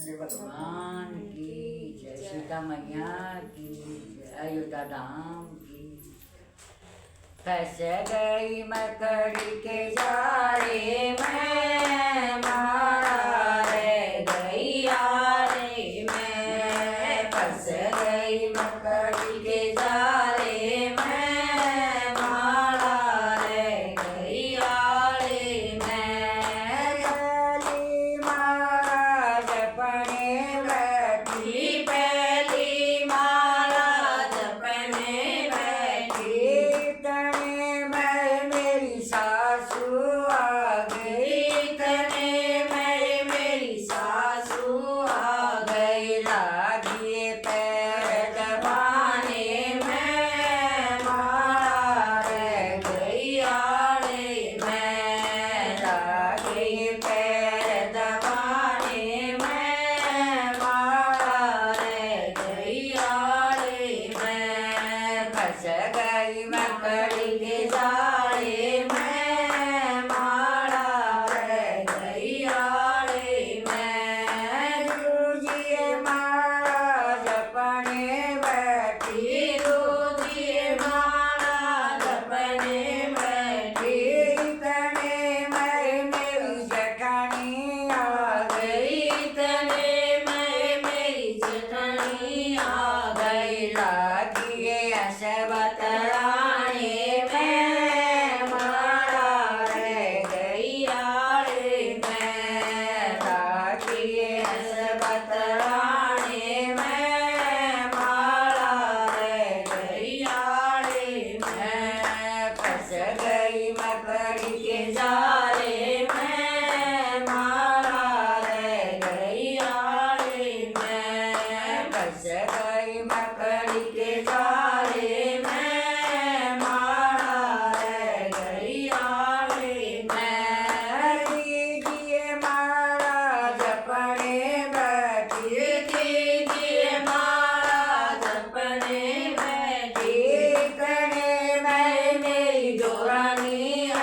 भगवान की जय, सीता मैया की जय, अयोध्या धाम की। फंस गई मकड़ी के जाले में, मारा रे गैया रे मैं। फंस गई मकड़ी के जाले में, मारा रे गैया रे मैं। गली महाराज अपने बैठी, पहली महाराज अपने बैठी। तने में मेरी सासू आ गई, तने में मेरी सासू आ गई। लागी पैर दबाने में, मारा रे गैया रे मैं। लागी पैर दबाने में, मारा रे गैया रे मैं। फंस गई मकड़ी के जाले में, मारा रे गैया रे मैं। दूजिए महाराज अपने बैठी, दूजिए महाराज अपने बैठी। तने में मेरी जेठानी आ गई, तने में मेरी जेठानी आ गई। लागी ऐसे बतलाने में, मारा रे गैया रे मैं। लागी ऐसे बतलाने में, मारा रे गैया रे मैं। फंस गई मकड़ी के जाले में, मारा रे गैया रे मैं। फंस गई मकड़ी के जाले में, मारा रे गैया रे मैं। दीजिए महाराज अपने बैठी, दीजिए महाराज अपने बैठी। तने में मेरी दोरानी आ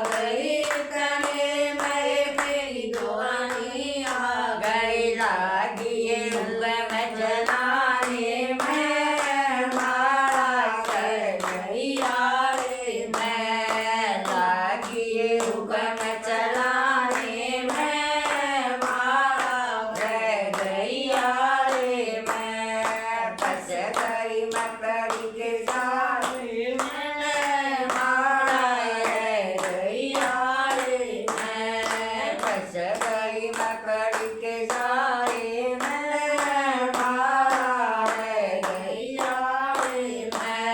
गई, तने में मेरी दोरानी आ गई। लागी हुक्म चलाने में, मारा रे गैया रे मैं। लागी हुक्म चलाने में, मारा रे गैया रे मैं। फंस गई मकड़ी के जाले में, मारा रे गैया रे मैं। फंस गई मकड़ी के जाले में, मारा रे गैया रे मैं।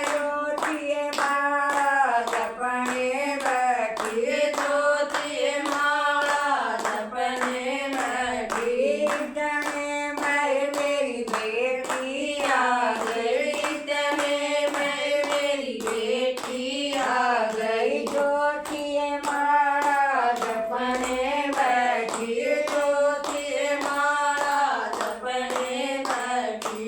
जोतिए महाराज अपने बैठी, जोतिए महाराज अपने बैठी। तने में मेरी बेटी आ गई, तने में मेरी बेटी आ गई। जोतिए महाराज अपने बैठी, जोतिए महाराज अपने बैठी।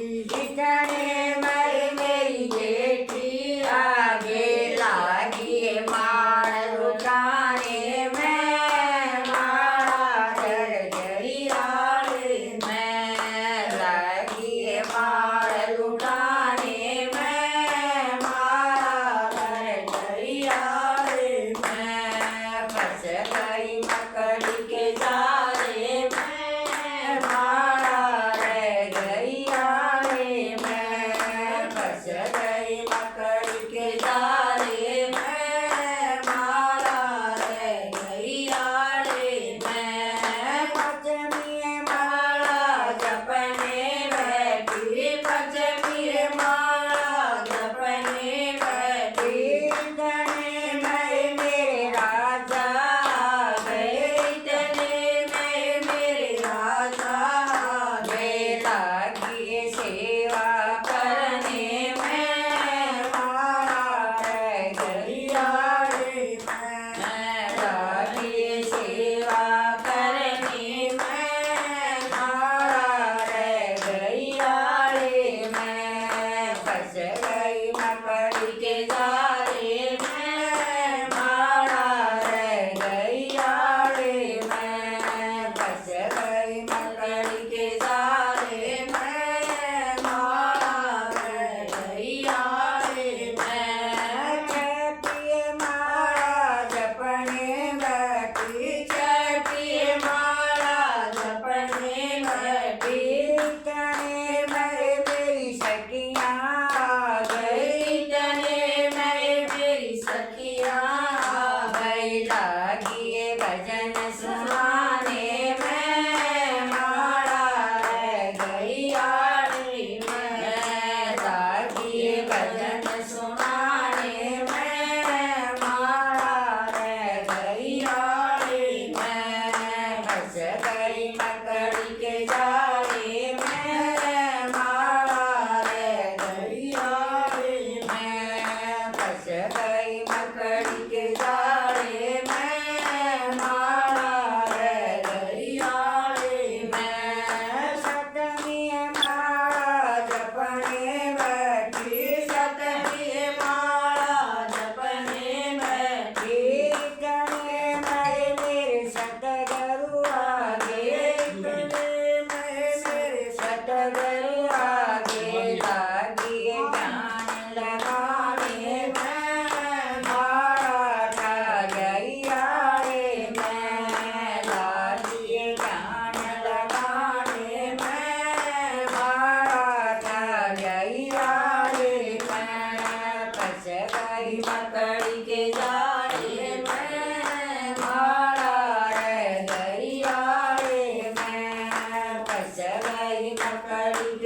तने में मेरी बेटी आगे लागी मार लुटाने में, मारा रे गैया रे मैं। लागी मार लुटाने में, मारा रे गैया रे मैं। फंस गई मकड़ी के जाले में, मारा रे गैया रे मैं। फंस गई मकड़ी के जाले में, मारा रे गैया रे मैं। पचमी महाराज अपने बैठी, पचमी महाराज अपने बैठी। तने में मेरे राजा आ गए, तने में मेरे राजा आ गए। लागी सेवा करने में, मारा रे गैया रे मैं। लागी सेवा करने में, मारा रे गैया रे मैं। फंस गई मकड़ी के जाले में, मारा रे गैया रे मैं। फंस गई मकड़ी गई मकड़ी